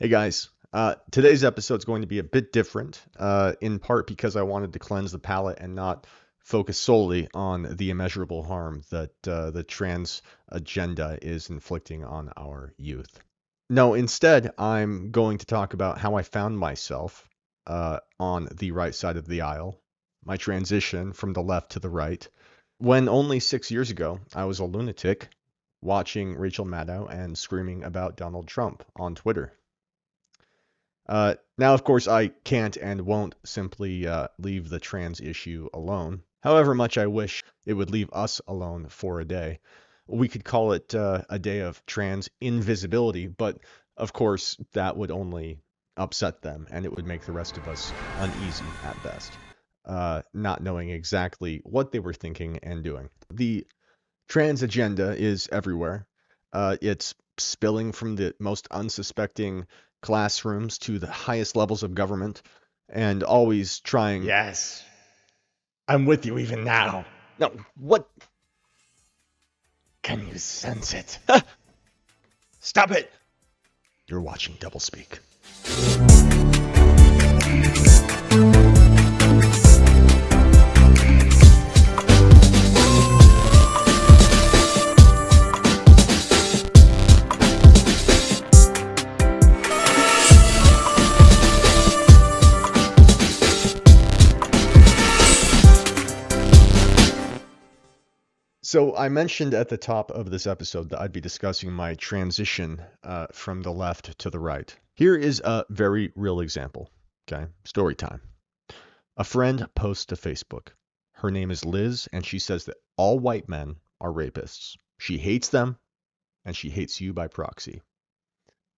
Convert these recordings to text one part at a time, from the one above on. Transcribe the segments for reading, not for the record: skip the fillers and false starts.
Hey guys, today's episode is going to be a bit different, in part because I wanted to cleanse the palate and not focus solely on the immeasurable harm that the trans agenda is inflicting on our youth. No, instead, I'm going to talk about how I found myself on the right side of the aisle, my transition from the left to the right, when only 6 years ago I was a lunatic watching Rachel Maddow and screaming about Donald Trump on Twitter. Now, of course, I can't and won't simply leave the trans issue alone. However much I wish it would leave us alone for a day. We could call it a day of trans invisibility, but of course, that would only upset them and it would make the rest of us uneasy at best, not knowing exactly what they were thinking and doing. The trans agenda is everywhere. It's spilling from the most unsuspecting classrooms to the highest levels of government and always trying. Yes. I'm with you even now. No, what? Can you sense it? Stop it! You're watching DubbleSpeak. So I mentioned at the top of this episode that I'd be discussing my transition from the left to the right. Here is a very real example. Okay, story time. A friend posts to Facebook. Her name is Liz, and she says that all white men are rapists. She hates them, and she hates you by proxy.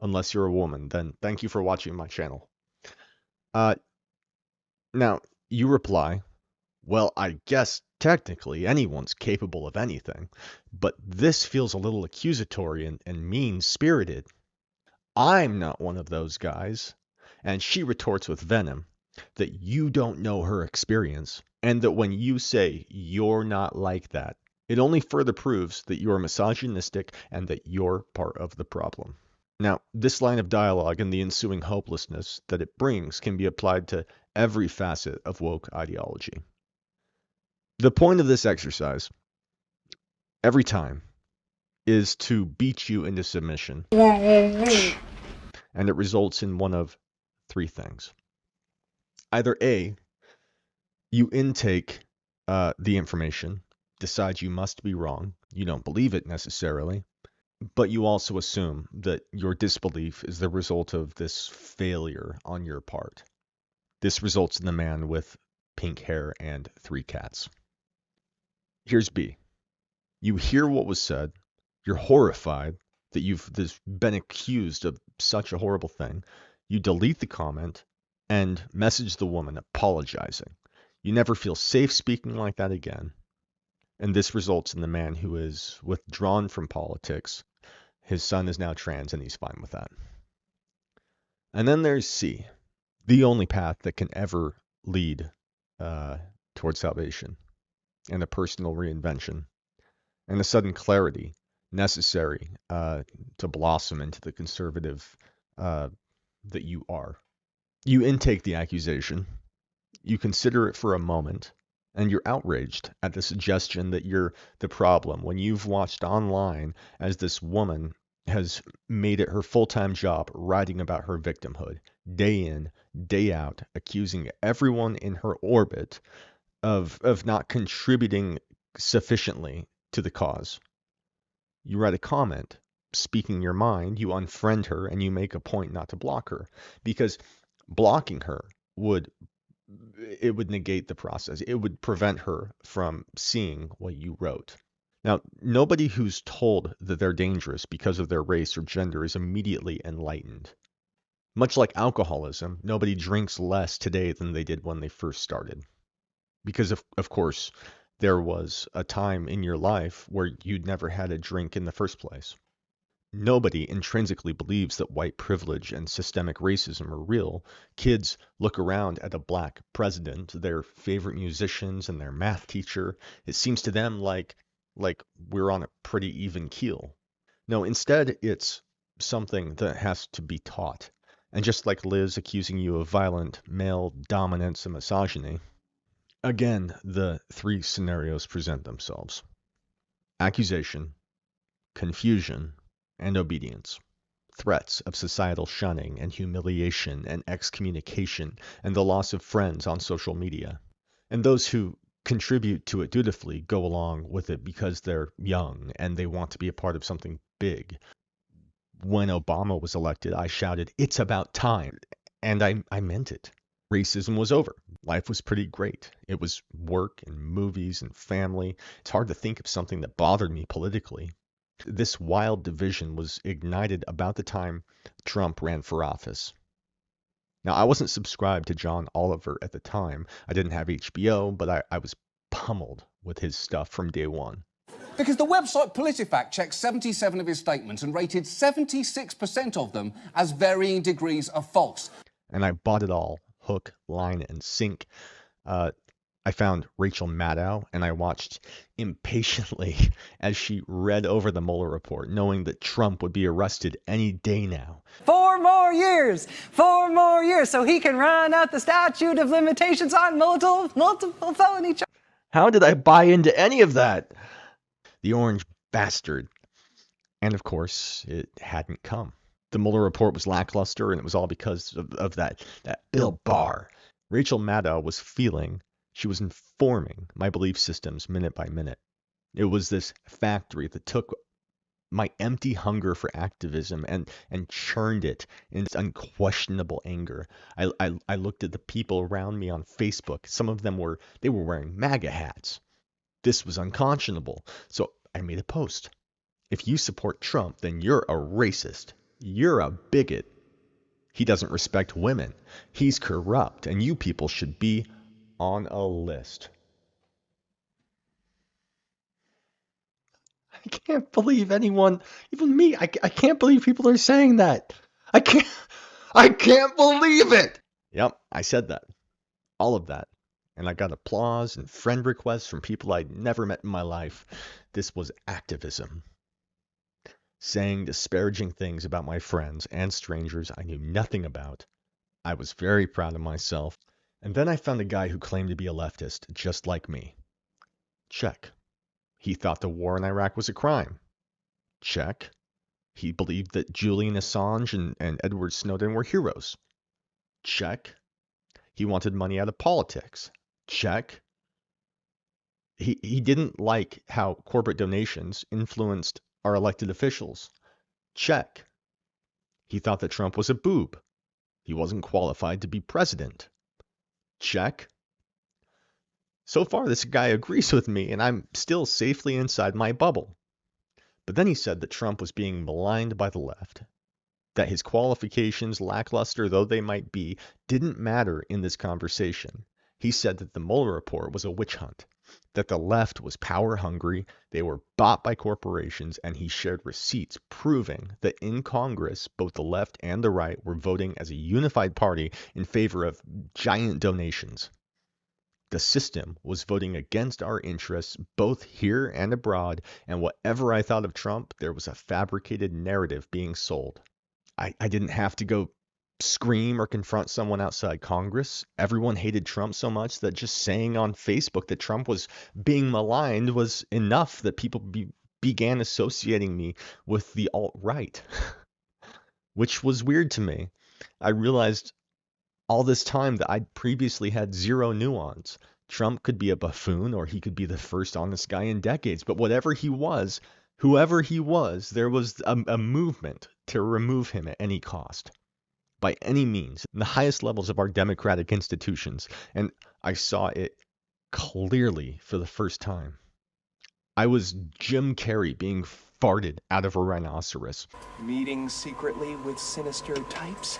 Unless you're a woman, then thank you for watching my channel. Now, you reply, well, I guess technically anyone's capable of anything, but this feels a little accusatory and mean-spirited. I'm not one of those guys. And she retorts with venom that you don't know her experience, and that when you say you're not like that, it only further proves that you're misogynistic and that you're part of the problem. Now, this line of dialogue and the ensuing hopelessness that it brings can be applied to every facet of woke ideology. The point of this exercise, every time, is to beat you into submission. And it results in one of three things. Either A, you intake the information, decide you must be wrong, you don't believe it necessarily, but you also assume that your disbelief is the result of this failure on your part. This results in the man with pink hair and 3 cats. Here's B. You hear what was said. You're horrified that you've been accused of such a horrible thing. You delete the comment and message the woman apologizing. You never feel safe speaking like that again. And this results in the man who is withdrawn from politics. His son is now trans and he's fine with that. And then there's C, the only path that can ever lead towards salvation and a personal reinvention and a sudden clarity necessary to blossom into the conservative that you are. You intake the accusation, you consider it for a moment, and you're outraged at the suggestion that you're the problem when you've watched online as this woman has made it her full-time job writing about her victimhood, day in, day out, accusing everyone in her orbit of not contributing sufficiently to the cause. You write a comment, speaking your mind, you unfriend her, and you make a point not to block her, because blocking her would negate the process. It would prevent her from seeing what you wrote. Now, nobody who's told that they're dangerous because of their race or gender is immediately enlightened. Much like alcoholism, nobody drinks less today than they did when they first started. Because, of course, there was a time in your life where you'd never had a drink in the first place. Nobody intrinsically believes that white privilege and systemic racism are real. Kids look around at a black president, their favorite musicians, and their math teacher. It seems to them like we're on a pretty even keel. No, instead, it's something that has to be taught. And just like Liz accusing you of violent male dominance and misogyny, again, the three scenarios present themselves: accusation, confusion, and obedience. Threats of societal shunning and humiliation and excommunication and the loss of friends on social media. And those who contribute to it dutifully go along with it because they're young and they want to be a part of something big. When Obama was elected, I shouted, "It's about time." And I meant it. Racism was over. Life was pretty great. It was work and movies and family. It's hard to think of something that bothered me politically. This wild division was ignited about the time Trump ran for office. Now, I wasn't subscribed to John Oliver at the time. I didn't have HBO, but I was pummeled with his stuff from day one. Because the website PolitiFact checked 77 of his statements and rated 76% of them as varying degrees of false. And I bought it all, hook, line, and sink. I found Rachel Maddow, and I watched impatiently as she read over the Mueller report, knowing that Trump would be arrested any day now. 4 more years, so he can run out the statute of limitations on multiple felony charges. How did I buy into any of that? The orange bastard. And of course, it hadn't come. The Mueller report was lackluster, and it was all because of that Bill Barr. Rachel Maddow was she was informing my belief systems minute by minute. It was this factory that took my empty hunger for activism and churned it in unquestionable anger. I looked at the people around me on Facebook. Some of them were wearing MAGA hats. This was unconscionable. So I made a post. If you support Trump, then you're a racist. You're a bigot. He doesn't respect women. He's corrupt, and you people should be on a list. I can't believe anyone, even me, I can't believe people are saying that. I can't believe it. Yep, I said that. All of that. And I got applause and friend requests from people I'd never met in my life. This was activism. Saying disparaging things about my friends and strangers I knew nothing about. I was very proud of myself. And then I found a guy who claimed to be a leftist, just like me. Check. He thought the war in Iraq was a crime. Check. He believed that Julian Assange and Edward Snowden were heroes. Check. He wanted money out of politics. Check. He didn't like how corporate donations influenced our elected officials. Check. He thought that Trump was a boob. He wasn't qualified to be president. Check. So far, this guy agrees with me, and I'm still safely inside my bubble. But then he said that Trump was being maligned by the left, that his qualifications, lackluster though they might be, didn't matter in this conversation. He said that the Mueller report was a witch hunt, that the left was power hungry, they were bought by corporations, and he shared receipts proving that in Congress, both the left and the right were voting as a unified party in favor of giant donations. The system was voting against our interests, both here and abroad, and whatever I thought of Trump, there was a fabricated narrative being sold. I didn't have to go scream or confront someone outside Congress. Everyone hated Trump so much that just saying on Facebook that Trump was being maligned was enough that people began associating me with the alt-right, which was weird to me. I realized all this time that I'd previously had zero nuance. Trump could be a buffoon or he could be the first honest guy in decades, but whatever he was, whoever he was, there was a movement to remove him at any cost, by any means, in the highest levels of our democratic institutions, and I saw it clearly for the first time. I was Jim Carrey being farted out of a rhinoceros. Meeting secretly with sinister types?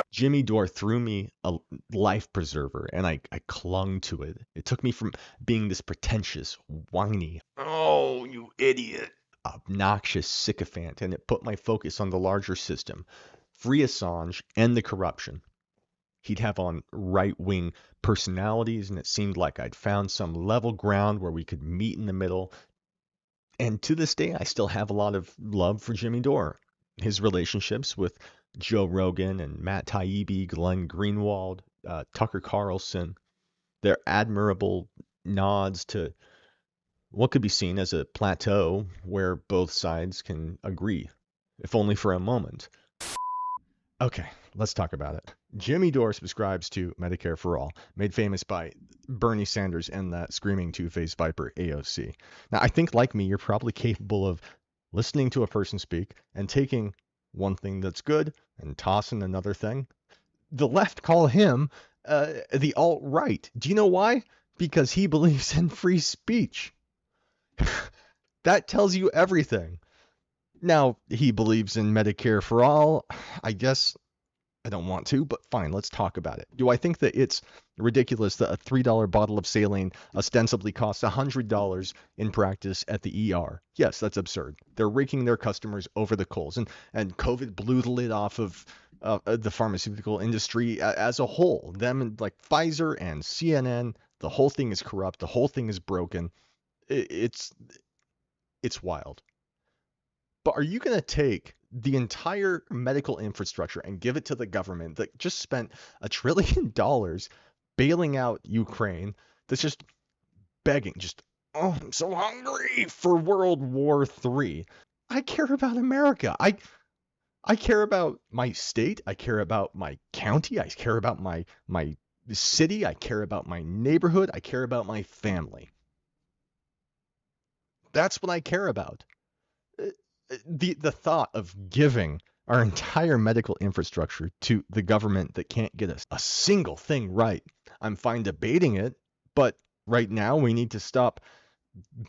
Jimmy Dore threw me a life preserver, and I clung to it. It took me from being this pretentious, whiny, "Oh, you idiot," obnoxious sycophant, and it put my focus on the larger system. Free Assange, end the corruption. He'd have on right-wing personalities, and it seemed like I'd found some level ground where we could meet in the middle. And to this day, I still have a lot of love for Jimmy Dore. his relationships with Joe Rogan and Matt Taibbi, Glenn Greenwald, Tucker Carlson, their admirable nods to what could be seen as a plateau where both sides can agree, if only for a moment. Okay, let's talk about it. Jimmy Dore subscribes to Medicare for All, made famous by Bernie Sanders and that screaming two-faced viper AOC. Now, I think, like me, you're probably capable of listening to a person speak and taking one thing that's good and tossing another thing. The left call him the alt-right. Do you know why? Because he believes in free speech. That tells you everything. Now, he believes in Medicare for all. I guess I don't want to, but fine, let's talk about it. Do I think that it's ridiculous that a $3 bottle of saline ostensibly costs $100 in practice at the ER? Yes, that's absurd. They're raking their customers over the coals, and COVID blew the lid off of the pharmaceutical industry as a whole. Them, like Pfizer and CNN, the whole thing is corrupt. The whole thing is broken. It's wild. But are you going to take the entire medical infrastructure and give it to the government that just spent $1 trillion bailing out Ukraine, that's just begging, oh, I'm so hungry for World War III? I care about America. I care about my state. I care about my county. I care about my city. I care about my neighborhood. I care about my family. That's what I care about. The thought of giving our entire medical infrastructure to the government that can't get us a single thing right. I'm fine debating it, but right now we need to stop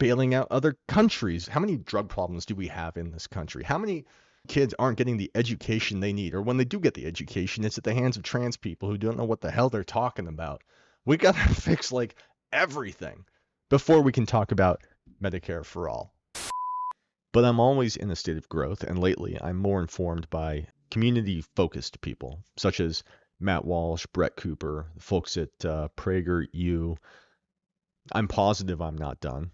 bailing out other countries. How many drug problems do we have in this country? How many kids aren't getting the education they need? Or when they do get the education, it's at the hands of trans people who don't know what the hell they're talking about. We got to fix like everything before we can talk about Medicare for all. But I'm always in a state of growth, and lately I'm more informed by community-focused people, such as Matt Walsh, Brett Cooper, the folks at PragerU. I'm positive I'm not done.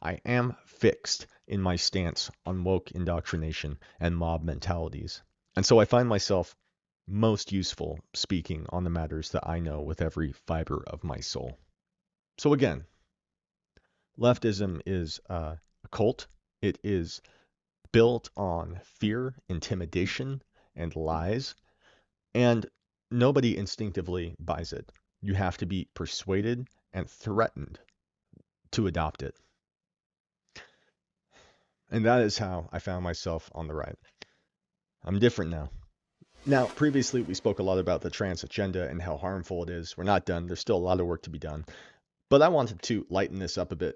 I am fixed in my stance on woke indoctrination and mob mentalities. And so I find myself most useful speaking on the matters that I know with every fiber of my soul. So again, leftism is a cult. It is built on fear, intimidation, and lies, and nobody instinctively buys it. You have to be persuaded and threatened to adopt it. And that is how I found myself on the right. I'm different now. Now, previously we spoke a lot about the trans agenda and how harmful it is. We're not done. There's still a lot of work to be done. But I wanted to lighten this up a bit.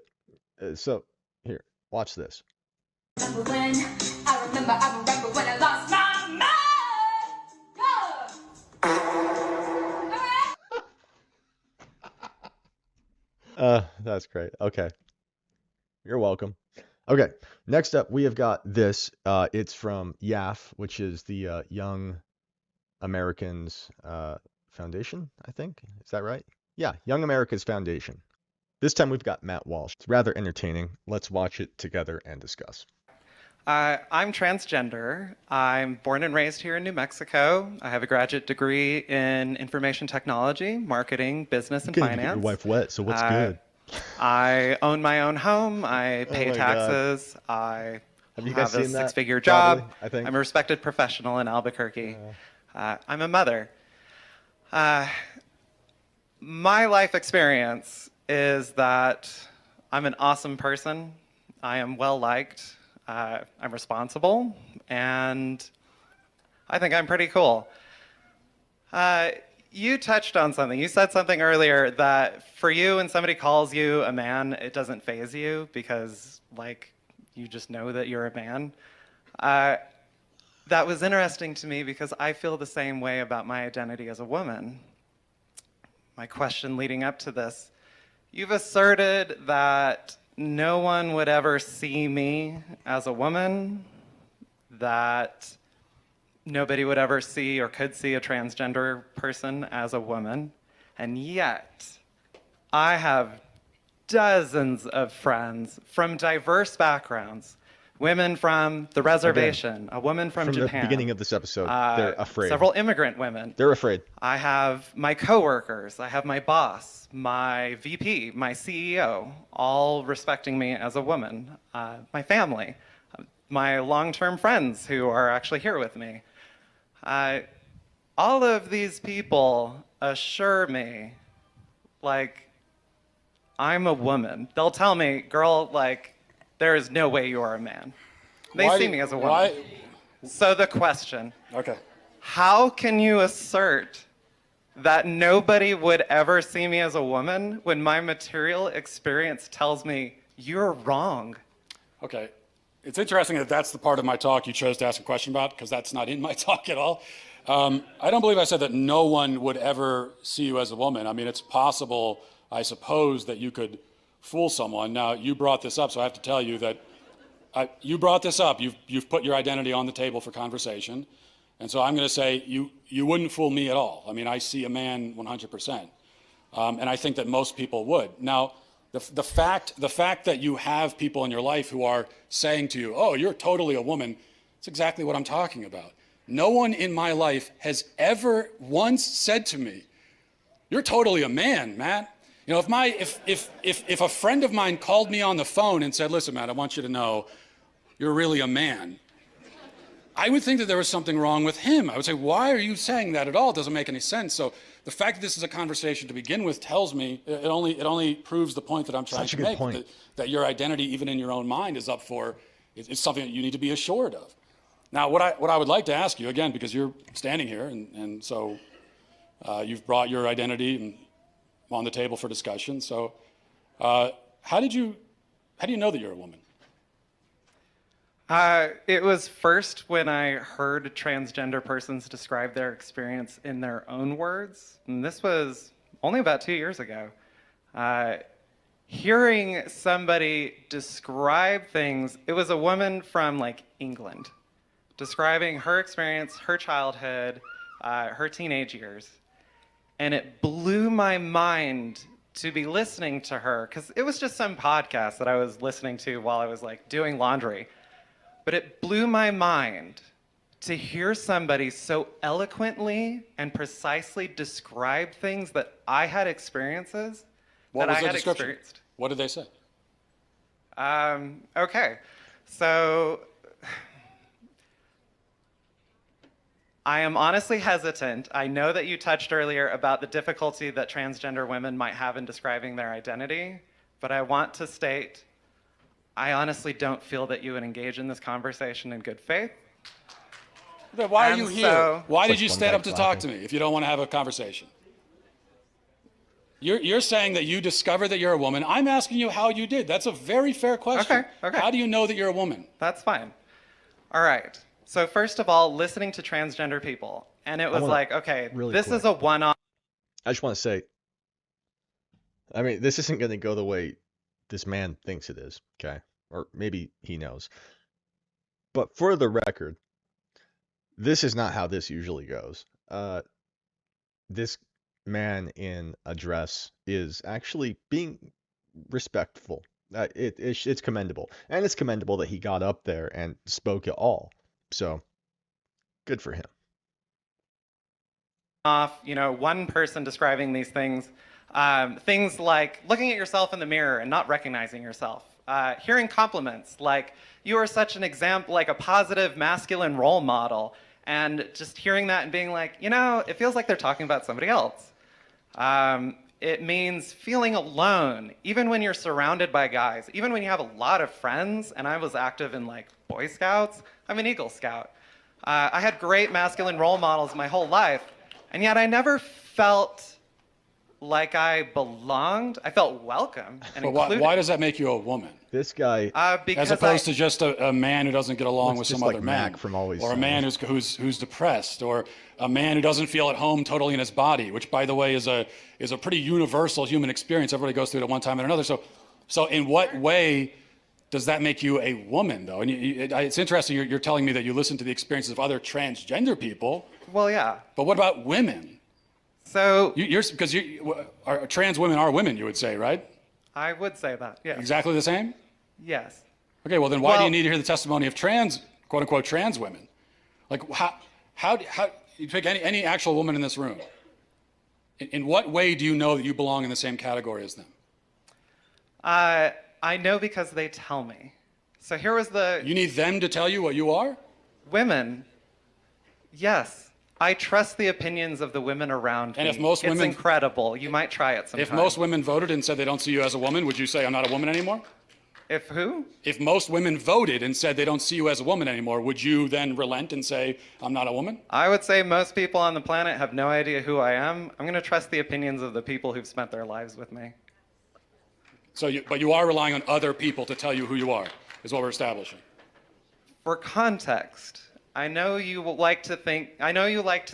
So, here, watch this. I remember when I lost my mind. That's great. Okay. You're welcome. Okay. Next up, we have got this. It's from YAF, which is the Young Americans Foundation, I think. Is that right? Yeah, Young America's Foundation. This time we've got Matt Walsh. It's rather entertaining. Let's watch it together and discuss. I'm transgender. I'm born and raised here in New Mexico. I have a graduate degree in information technology, marketing, business, and finance. Get your wife wet, so what's good? I own my own home. I pay taxes. I have a six-figure job. Probably, I think. I'm a respected professional in Albuquerque. I'm a mother. My life experience is that I'm an awesome person. I am well-liked. I'm responsible, and I think I'm pretty cool. You touched on something. You said something earlier that for you, when somebody calls you a man, it doesn't faze you because, like, you just know that you're a man. That was interesting to me because I feel the same way about my identity as a woman. My question leading up to this, you've asserted that no one would ever see me as a woman, that nobody would ever see or could see a transgender person as a woman, and yet I have dozens of friends from diverse backgrounds women from the reservation, a woman from Japan. From the beginning of this episode, they're afraid. Several immigrant women. They're afraid. I have my coworkers, I have my boss, my VP, my CEO, all respecting me as a woman. My family, my long-term friends who are actually here with me. All of these people assure me, like, I'm a woman. They'll tell me, girl, like, there is no way you are a man. They see me as a woman. So the question, Okay. how can you assert that nobody would ever see me as a woman when my material experience tells me you're wrong? Okay. It's interesting that that's the part of my talk you chose to ask a question about, because that's not in my talk at all. I don't believe I said that no one would ever see you as a woman. I mean, it's possible, I suppose, that you could fool someone. Now, you brought this up, so I have to tell you that you brought this up. You've put your identity on the table for conversation. And so I'm going to say you wouldn't fool me at all. I mean, I see a man 100%. And I think that most people would. Now, the fact that you have people in your life who are saying to you, oh, you're totally a woman, it's exactly what I'm talking about. No one in my life has ever once said to me, you're totally a man, Matt. You know, if a friend of mine called me on the phone and said, listen, Matt, I want you to know you're really a man, I would think that there was something wrong with him. I would say, why are you saying that at all? It doesn't make any sense. So the fact that this is a conversation to begin with tells me, it only proves the point that I'm trying to make, that your identity, even in your own mind, is up for, it's something that you need to be assured of. Now, what I would like to ask you, again, because you're standing here, and so you've brought your identity on the table for discussion. So how do you know that you're a woman? It was first when I heard transgender persons describe their experience in their own words, and this was only about 2 years ago. Hearing somebody describe things, it was a woman from like England, describing her experience, her childhood, her teenage years. And it blew my mind to be listening to her, because it was just some podcast that I was listening to while I was like doing laundry. But it blew my mind to hear somebody so eloquently and precisely describe things that I had experiences What that was I the had description? experienced. What did they say? Okay, so I am honestly hesitant. I know that you touched earlier about the difficulty that transgender women might have in describing their identity, but I want to state, I honestly don't feel that you would engage in this conversation in good faith. Then why are you And here? so- Why did you stand up to talk to me if you don't want to have a conversation? You're saying that you discovered that you're a woman. I'm asking you how you did. That's a very fair question. Okay. How do you know that you're a woman? That's fine. All right. So first of all, listening to transgender people, and it was like, okay, this is a one-off. I just want to say, I mean, this isn't going to go the way this man thinks it is, okay? Or maybe he knows. But for the record, this is not how this usually goes. This man in a dress is actually being respectful. It's commendable. And it's commendable that he got up there and spoke at all. So, good for him. One person describing these things, things like looking at yourself in the mirror and not recognizing yourself, hearing compliments like you are such an example, like a positive masculine role model, and just hearing that and being like, it feels like they're talking about somebody else. It means feeling alone, even when you're surrounded by guys, even when you have a lot of friends, and I was active in like Boy Scouts. I'm an Eagle Scout. I had great masculine role models my whole life, and yet I never felt like I belonged. I felt welcome and included. Why does that make you a woman? This guy, Because as opposed to just a man who doesn't get along with just some like other man, Mac from Always or a Sunny. man who's depressed, or a man who doesn't feel at home totally in his body, which, by the way, is a pretty universal human experience. Everybody goes through it at one time or another. So in what way does that make you a woman, though? And it's interesting. You're telling me that you listen to the experiences of other transgender people. Well, yeah. But what about women? So Because trans women are women, you would say, right? I would say that. Yes. Exactly the same. Yes. Okay, well then why do Well- you need to hear the testimony of trans, quote unquote, trans women? Like how you pick any actual woman in this room? In what way do you know that you belong in the same category as them? I know because they tell me. So here was the You need them to tell you what you are? women. Yes, I trust the opinions of the women around And me. if most it's women- incredible. You might try it sometime. If most women voted and said they don't see you as a woman, would you say I'm not a woman anymore? If who? If most women voted and said they don't see you as a woman anymore, would you then relent and say I'm not a woman? I would say most people on the planet have no idea who I am. I'm going to trust the opinions of the people who've spent their lives with me. But you are relying on other people to tell you who you are, is what we're establishing. For context, I know you like to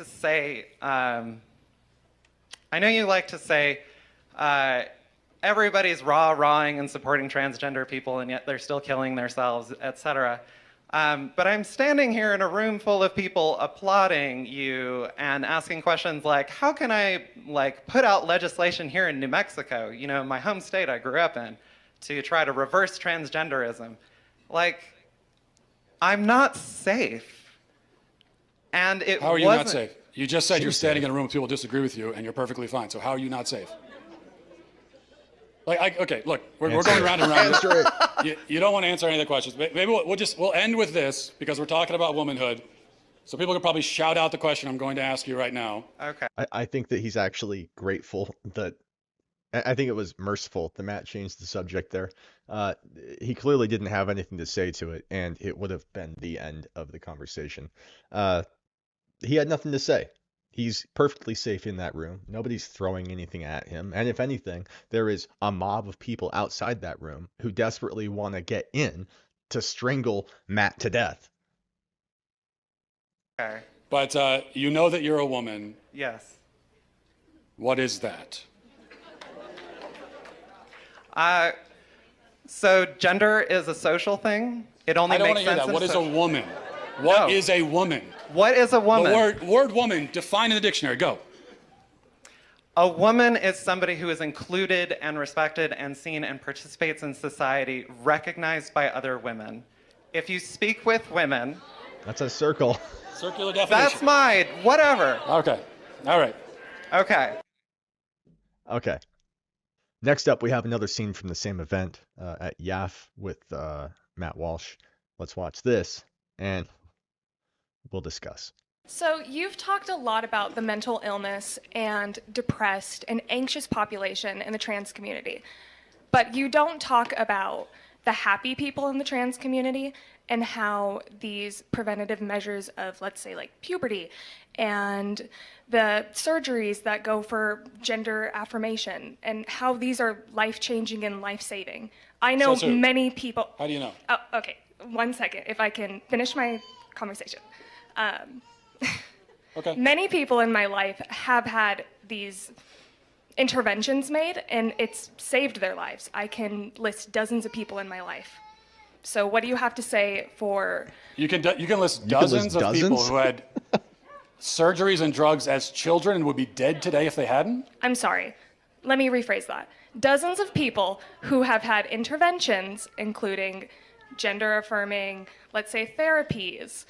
say, everybody's rah-rahing and supporting transgender people, and yet they're still killing themselves, etc. But I'm standing here in a room full of people applauding you and asking questions like, how can I put out legislation here in New Mexico, my home state I grew up in, to try to reverse transgenderism? I'm not safe. And it How are you wasn't, not safe? You just said you're standing in a room with people who disagree with you and you're perfectly fine. So how are you not safe? Okay, look, we're going round and round. Answer it. You don't want to answer any of the questions. Maybe we'll end with this because we're talking about womanhood. So people can probably shout out the question I'm going to ask you right now. Okay. I think that he's actually grateful that I think it was merciful that Matt changed the subject there. He clearly didn't have anything to say to it, and it would have been the end of the conversation. He had nothing to say. He's perfectly safe in that room. Nobody's throwing anything at him. And if anything, there is a mob of people outside that room who desperately want to get in to strangle Matt to death. Okay. But you know that you're a woman. Yes. What is that? So gender is a social thing. It only I don't want makes to hear sense that. in What is a social- woman? What No. is a woman? What is a woman? The word woman, define in the dictionary. Go. A woman is somebody who is included and respected and seen and participates in society, recognized by other women. If you speak with women, That's a circle. Circular definition. that's mine. Whatever. Okay. All right. Okay. Okay. Next up, we have another scene from the same event at YAF with Matt Walsh. Let's watch this, and we'll discuss. So you've talked a lot about the mental illness and depressed and anxious population in the trans community, but you don't talk about the happy people in the trans community and how these preventative measures of, let's say, like puberty and the surgeries that go for gender affirmation and how these are life-changing and life-saving. I know So, many people... How do you know? Oh, okay, 1 second, if I can finish my conversation. Okay. Many people in my life have had these interventions made, and it's saved their lives. I can list dozens of people in my life. So what do you have to say for... You can list dozens of people who had surgeries and drugs as children and would be dead today if they hadn't? I'm sorry. Let me rephrase that. Dozens of people who have had interventions, including gender affirming, let's say therapies,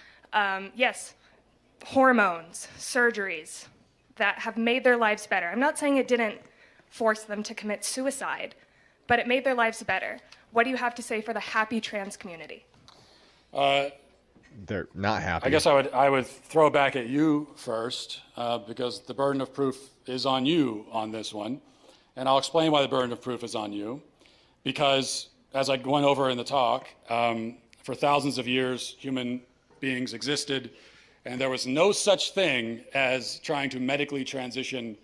yes, hormones, surgeries, that have made their lives better. I'm not saying it didn't force them to commit suicide, but it made their lives better. What do you have to say for the happy trans community? They're not happy. I guess I would throw it back at you first because the burden of proof is on you on this one. And I'll explain why the burden of proof is on you. Because as I went over in the talk, for thousands of years, human beings existed, and there was no such thing as trying to medically transition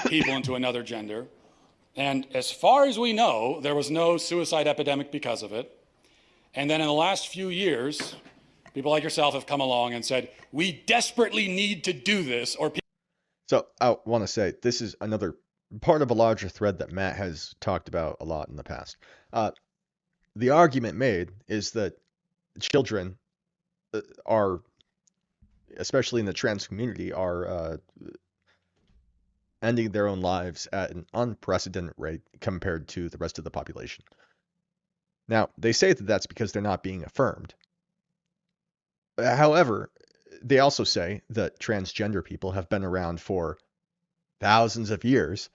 people into another gender. And as far as we know, there was no suicide epidemic because of it. And then in the last few years, people like yourself have come along and said, we desperately need to do this, or people... So I want to say this is another part of a larger thread that Matt has talked about a lot in the past. The argument made is that children are, especially in the trans community, are ending their own lives at an unprecedented rate compared to the rest of the population. Now, they say that that's because they're not being affirmed. However, they also say that transgender people have been around for thousands of years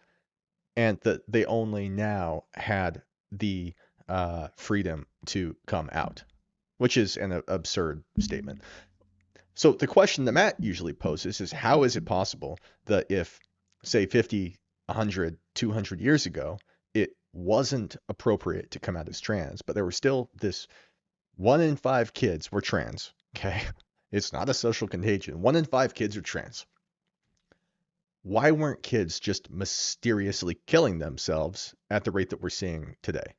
and that they only now had the freedom to come out, which is an absurd statement. So the question that Matt usually poses is, how is it possible that if, say, 50, 100, 200 years ago, it wasn't appropriate to come out as trans, but there were still this 1 in 5 kids were trans, okay? It's not a social contagion. 1 in 5 kids are trans. Why weren't kids just mysteriously killing themselves at the rate that we're seeing today?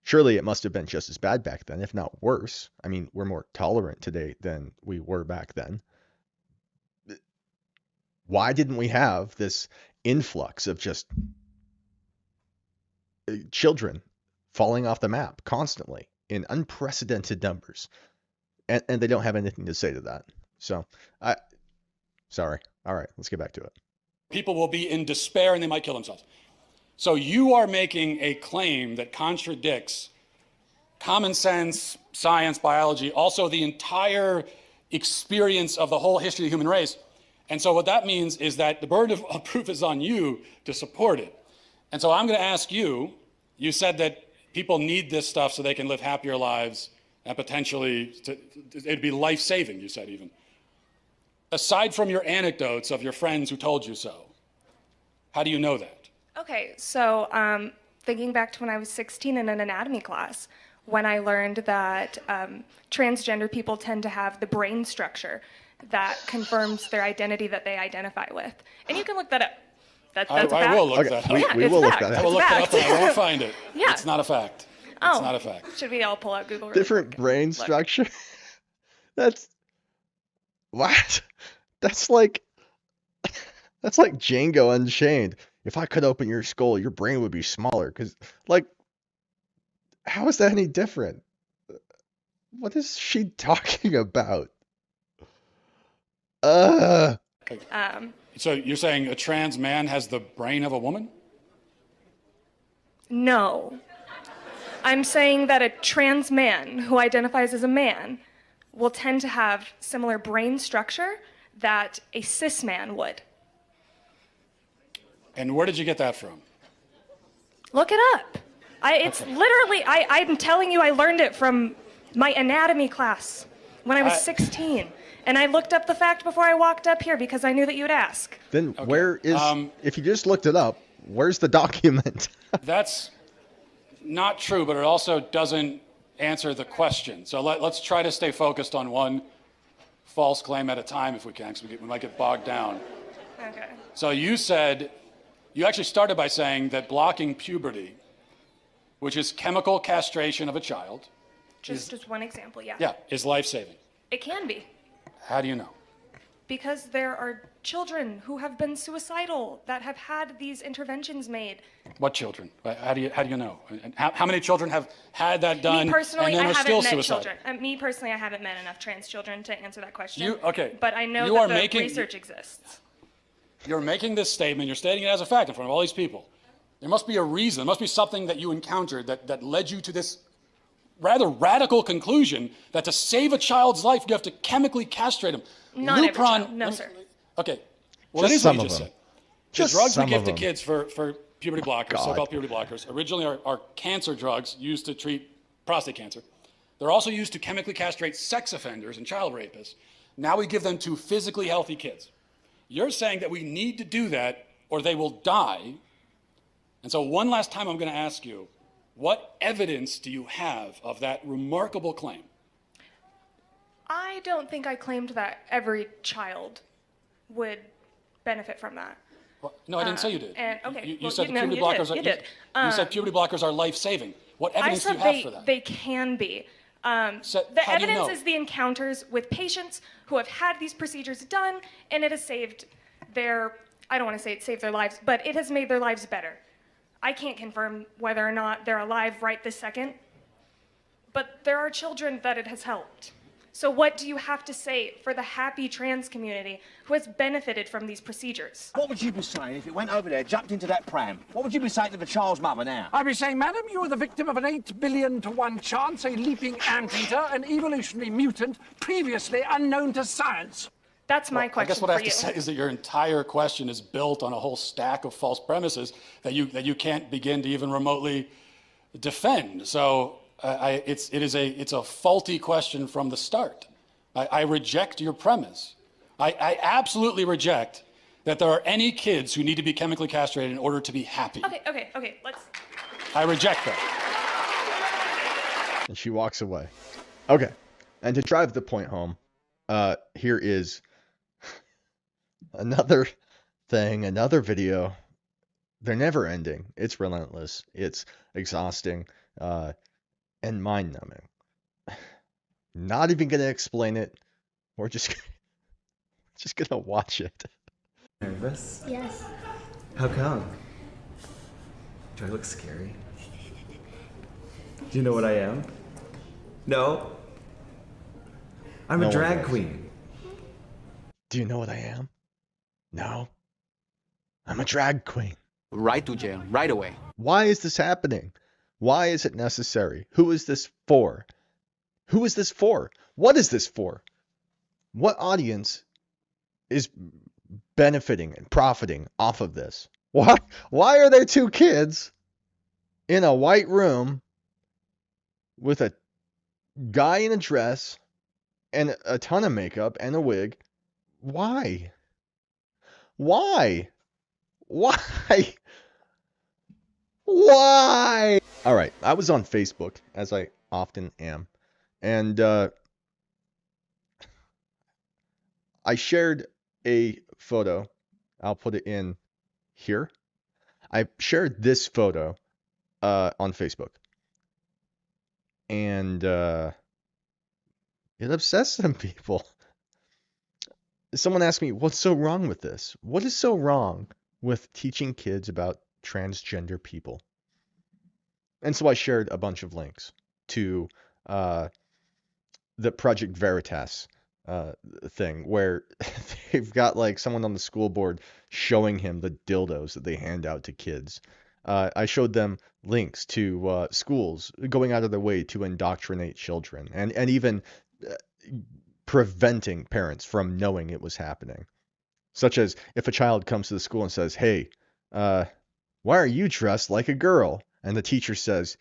Surely it must have been just as bad back then, if not worse. I mean, we're more tolerant today than we were back then. Why didn't we have this influx of just children falling off the map constantly in unprecedented numbers? And they don't have anything to say to that. So, sorry. All right, let's get back to it. People will be in despair and they might kill themselves. So you are making a claim that contradicts common sense, science, biology, also the entire experience of the whole history of the human race. And so what that means is that the burden of proof is on you to support it. And so I'm going to ask you, you said that people need this stuff so they can live happier lives and potentially it'd be life-saving, you said even. Aside from your anecdotes of your friends who told you so, how do you know that? Okay, so thinking back to when I was 16 in an anatomy class, when I learned that transgender people tend to have the brain structure that confirms their identity that they identify with. And you can look that up. That's a fact. I will look that up. We will look that up. I will look that up and I won't find it. Yeah. It's not a fact. It's not a fact. Should we all pull out Google really Different quick? brain Look. structure? That's... What? That's like Django Unchained. If I could open your skull, your brain would be smaller. Because, like, how is that any different? What is she talking about? So you're saying a trans man has the brain of a woman? No. I'm saying that a trans man who identifies as a man will tend to have similar brain structure that a cis man would. And where did you get that from? Look it up. It's literally, I'm telling you, I learned it from my anatomy class when I was 16. And I looked up the fact before I walked up here because I knew that you would ask. Then where is, if you just looked it up, where's the document? That's not true, but it also doesn't answer the question. So let's try to stay focused on one false claim at a time if we can, because we might get bogged down. Okay. So you said, you actually started by saying that blocking puberty, which is chemical castration of a child. Just one example, yeah. Yeah, is life-saving. It can be. How do you know? Because there are children who have been suicidal that have had these interventions made. What children? How do you know? And how many children have had that done Me personally, and then I are haven't still met suicidal? children. Me personally, I haven't met enough trans children to answer that question. Okay. But I know You that are the making- research exists. You're making this statement, you're stating it as a fact in front of all these people. There must be a reason, there must be something that you encountered that led you to this rather radical conclusion that to save a child's life, you have to chemically castrate him. Not every child. No, sir. Okay. Well, Just that is some what you of just them. said. Just The drugs we some give of to them. kids for puberty blockers, God. so-called puberty blockers, originally are cancer drugs used to treat prostate cancer. They're also used to chemically castrate sex offenders and child rapists. Now we give them to physically healthy kids. You're saying that we need to do that or they will die. And so one last time I'm going to ask you, what evidence do you have of that remarkable claim? I don't think I claimed that every child would benefit from that. Well, no, I didn't say you did. Okay, You said puberty blockers you did. you said puberty blockers are life-saving. What I evidence do said you have for that? they can be. So The how do you evidence know? is the encounters with patients who have had these procedures done, and it has saved their, I don't want to say it saved their lives, but it has made their lives better. I can't confirm whether or not they're alive right this second, but there are children that it has helped. So what do you have to say for the happy trans community who has benefited from these procedures? What would you be saying if it went over there, jumped into that pram? What would you be saying to the child's mother now? I'd be saying, madam, you are the victim of an 8 billion to 1 chance, a leaping anteater, an evolutionary mutant, previously unknown to science. That's my question. I guess what I have for to you. say is that your entire question is built on a whole stack of false premises that you can't begin to even remotely defend. So it's a faulty question from the start. I reject your premise. I absolutely reject that there are any kids who need to be chemically castrated in order to be happy. Okay, let's... I reject that. And she walks away. Okay. And to drive the point home, here is another thing, another video. They're never ending. It's relentless. It's exhausting, and mind-numbing. Not even gonna explain it. We're just gonna watch it. Nervous? Yes. How come? Do I look scary? Do you know what I am? No? I'm No a one drag knows. queen. Do you know what I am? No. I'm a drag queen. Right to jail, right away. Why is this happening? Why is it necessary? Who is this for? Who is this for? What is this for? What audience is benefiting and profiting off of this? Why are there two kids in a white room with a guy in a dress and a ton of makeup and a wig? Why? Why? Why? Why? All right, I was on Facebook, as I often am, and I shared a photo. I'll put it in here. I shared this photo on Facebook, and it obsessed some people. Someone asked me, what's so wrong with this? What is so wrong with teaching kids about transgender people? And so I shared a bunch of links to the Project Veritas thing, where they've got like someone on the school board showing him the dildos that they hand out to kids. I showed them links to schools going out of their way to indoctrinate children, and even preventing parents from knowing it was happening. Such as if a child comes to the school and says, hey, why are you dressed like a girl? And the teacher says,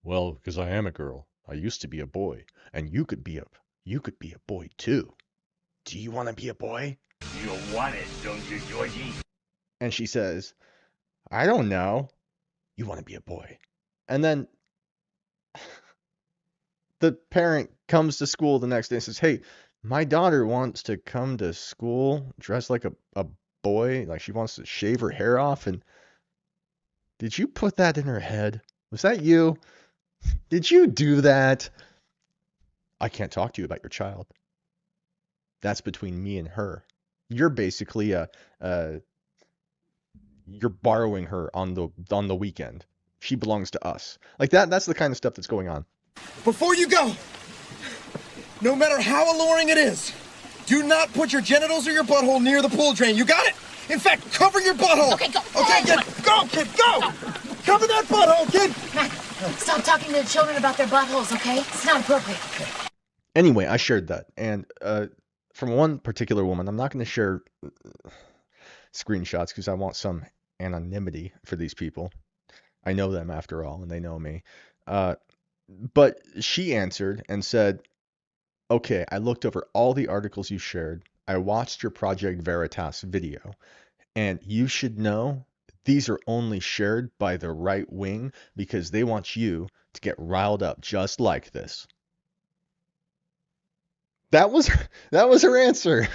well, because I am a girl. I used to be a boy. And you could be a boy too. Do you want to be a boy? You want it, don't you, Georgie? And she says, I don't know. You want to be a boy. And then the parent comes to school the next day and says, hey, my daughter wants to come to school dressed like a boy. Like she wants to shave her hair off. And did you put that in her head? Was that you? Did you do that? I can't talk to you about your child. That's between me and her. You're basically you're borrowing her on the weekend. She belongs to us. Like that's the kind of stuff that's going on. Before you go, no matter how alluring it is, do not put your genitals or your butthole near the pool drain. You got it? In fact, cover your butthole. Okay, go. Okay, go, kid, go. Cover that butthole, kid. Matt, stop talking to the children about their buttholes, okay? It's not appropriate. Anyway, I shared that, and from one particular woman, I'm not going to share screenshots because I want some anonymity for these people. I know them after all, and they know me. But she answered and said, okay, I looked over all the articles you shared. I watched your Project Veritas video, and you should know these are only shared by the right wing because they want you to get riled up just like this. That was her answer.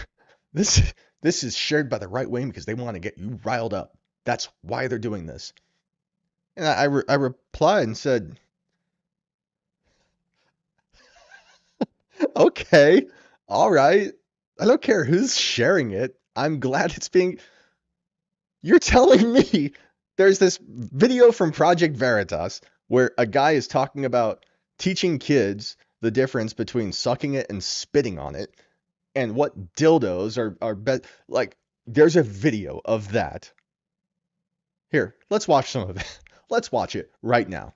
This is shared by the right wing because they want to get you riled up. That's why they're doing this. And I replied and said, okay, all right. I don't care who's sharing it. I'm glad it's being... You're telling me there's this video from Project Veritas where a guy is talking about teaching kids the difference between sucking it and spitting on it, and what dildos are like, there's a video of that. Here, let's watch some of it. Let's watch it right now.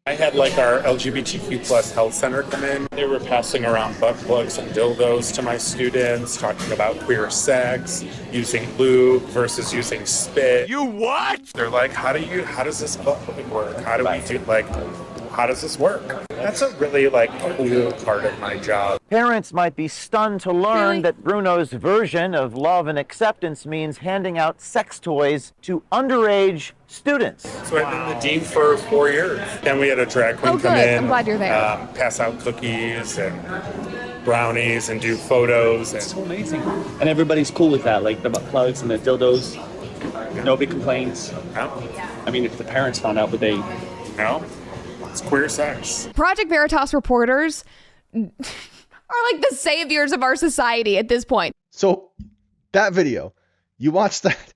I had like our LGBTQ plus health center come in. They were passing around butt plugs and dildos to my students, talking about queer sex, using lube versus using spit. You what? They're like, how does this butt plug work? How do we do, like, how does this work? That's a really like cool part of my job. Parents might be stunned to learn that Bruno's version of love and acceptance means handing out sex toys to underage students. So I've been the dean for 4 years. Then we had a drag queen come in, I'm glad you're there. pass out cookies and brownies and do photos. It's so amazing. And everybody's cool with that, like the butt plugs and the dildos. Nobody complains. No. I mean, if the parents found out, would they? No. It's queer sex. Project Veritas reporters are like the saviors of our society at this point. So that video, you watch that.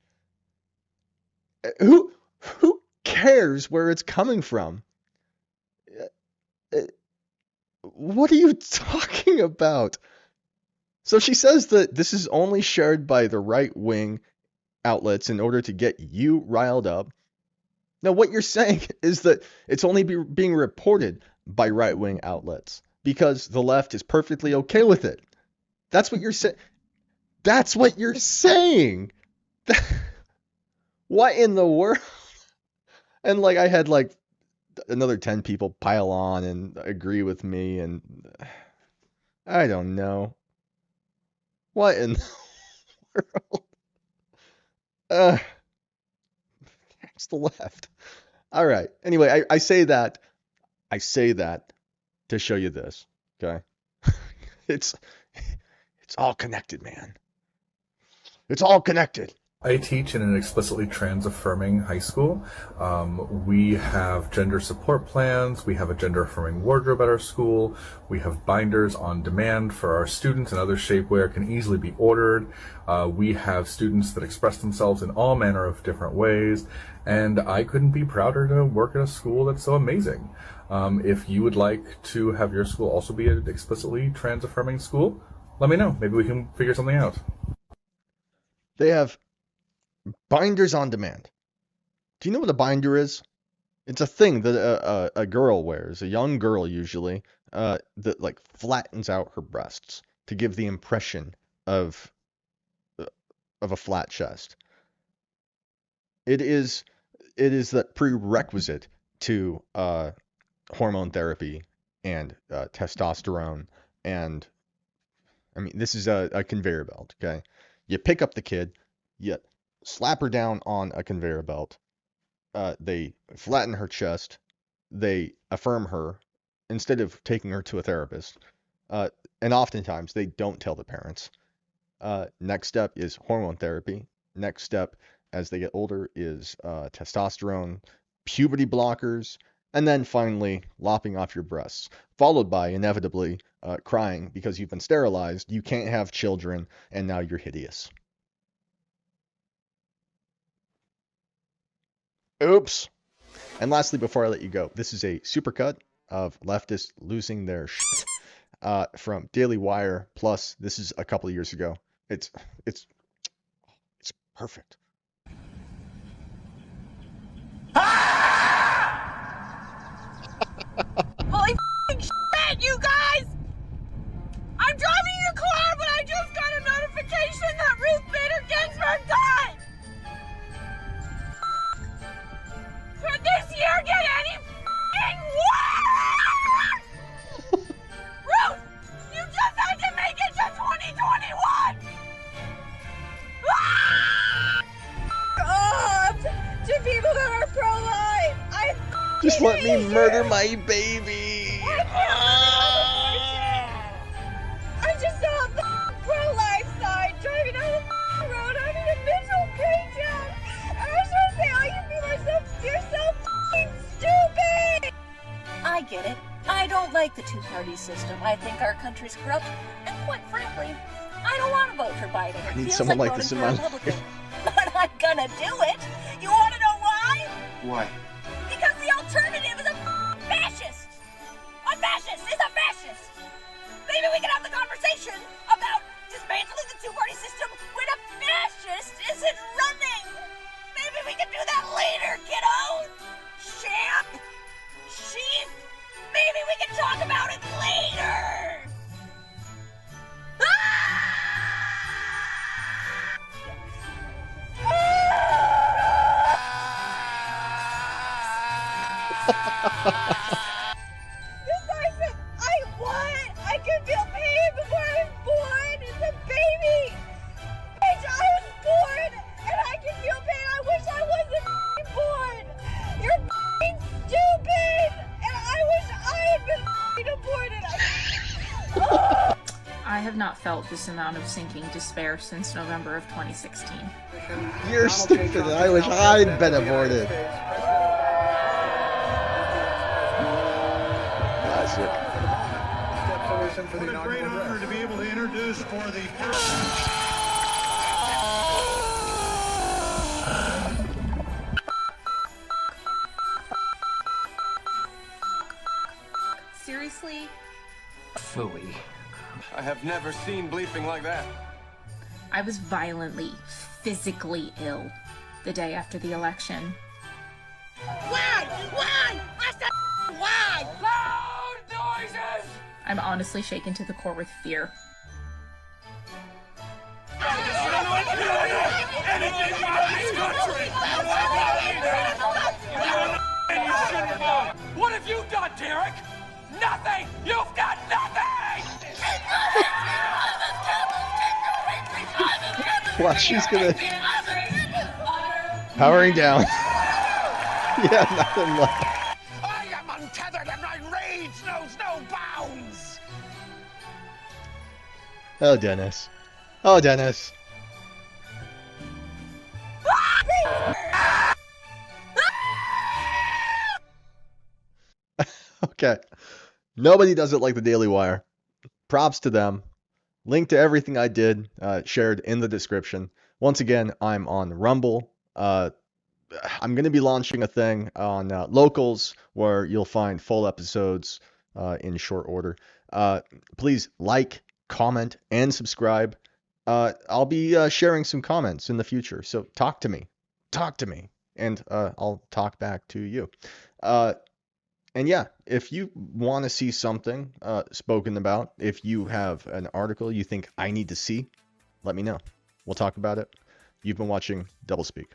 Who cares where it's coming from? What are you talking about? So she says that this is only shared by the right-wing outlets in order to get you riled up. Now, what you're saying is that it's only being reported by right-wing outlets because the left is perfectly okay with it. That's what you're saying. That's what you're saying. What in the world? And like, I had like another 10 people pile on and agree with me, and I don't know. What in the world? It's the left. All right. Anyway, I say that to show you this. Okay. It's all connected, man. It's all connected. I teach in an explicitly trans-affirming high school. We have gender support plans. We have a gender-affirming wardrobe at our school. We have binders on demand for our students, and other shapewear can easily be ordered. We have students that express themselves in all manner of different ways, and I couldn't be prouder to work at a school that's so amazing. If you would like to have your school also be an explicitly trans-affirming school, let me know. Maybe we can figure something out. They have binders on demand. Do you know what a binder is? It's a thing that a girl wears, a young girl usually, that like flattens out her breasts to give the impression of a flat chest. It is the prerequisite to hormone therapy and testosterone, and I mean, this is a conveyor belt. Okay, you pick up the kid, you slap her down on a conveyor belt. They flatten her chest. They affirm her instead of taking her to a therapist. And oftentimes they don't tell the parents. Next step is hormone therapy. Next step, as they get older, is testosterone, puberty blockers, and then finally lopping off your breasts, followed by inevitably crying because you've been sterilized, you can't have children, and now you're hideous. Oops. And lastly, before I let you go, this is a supercut of leftists losing their shit from Daily Wire. Plus, this is a couple of years ago. It's perfect. Holy shit, you guys! I'm driving your car, but I just got a notification that Ruth Bader Ginsburg died! Could this year get any f***ing worse? Ruth, you just had to make it to 2021! Up to people that are pro-life! Just let me murder my baby! I just saw the pro-life side driving down the road having a mental breakdown! And I was trying to say all you people are you're so f***ing stupid! I get it. I don't like the two-party system. I think our country's corrupt, and quite frankly, I don't want to vote for Biden. I need someone like this in my life. But I'm gonna do it! You wanna know why? Why? Because the alternative is a fascist! A fascist is a fascist! can talk about it later! I won! I could feel pain before I was born! It's a baby! Bitch, I was born! And I can feel pain! I wish I wasn't born! You're stupid! And I wish I had been aborted! I have not felt this amount of sinking despair since November of 2016. You're stupid. I wish I'd been aborted. Classic. What a great honor to be able to introduce for the first. Seriously? Phooey. I have never seen bleeping like that. I was violently, physically ill the day after the election. Why? Why? I said why? Loud noises! I'm honestly shaken to the core with fear. What have you done, Derek? Nothing! You've done nothing! Watch, she's gonna... Powering down. Yeah, nothing left. I am untethered and my rage knows no bounds! Oh, Dennis. Oh, Dennis. Okay. Nobody does it like the Daily Wire. Props to them. Link to everything I did shared in the description. Once again, I'm on Rumble. I'm going to be launching a thing on Locals where you'll find full episodes in short order. Please like, comment, and subscribe. I'll be sharing some comments in the future. So talk to me. Talk to me. And I'll talk back to you. And yeah, if you want to see something spoken about, if you have an article you think I need to see, let me know. We'll talk about it. You've been watching DubbleSpeak.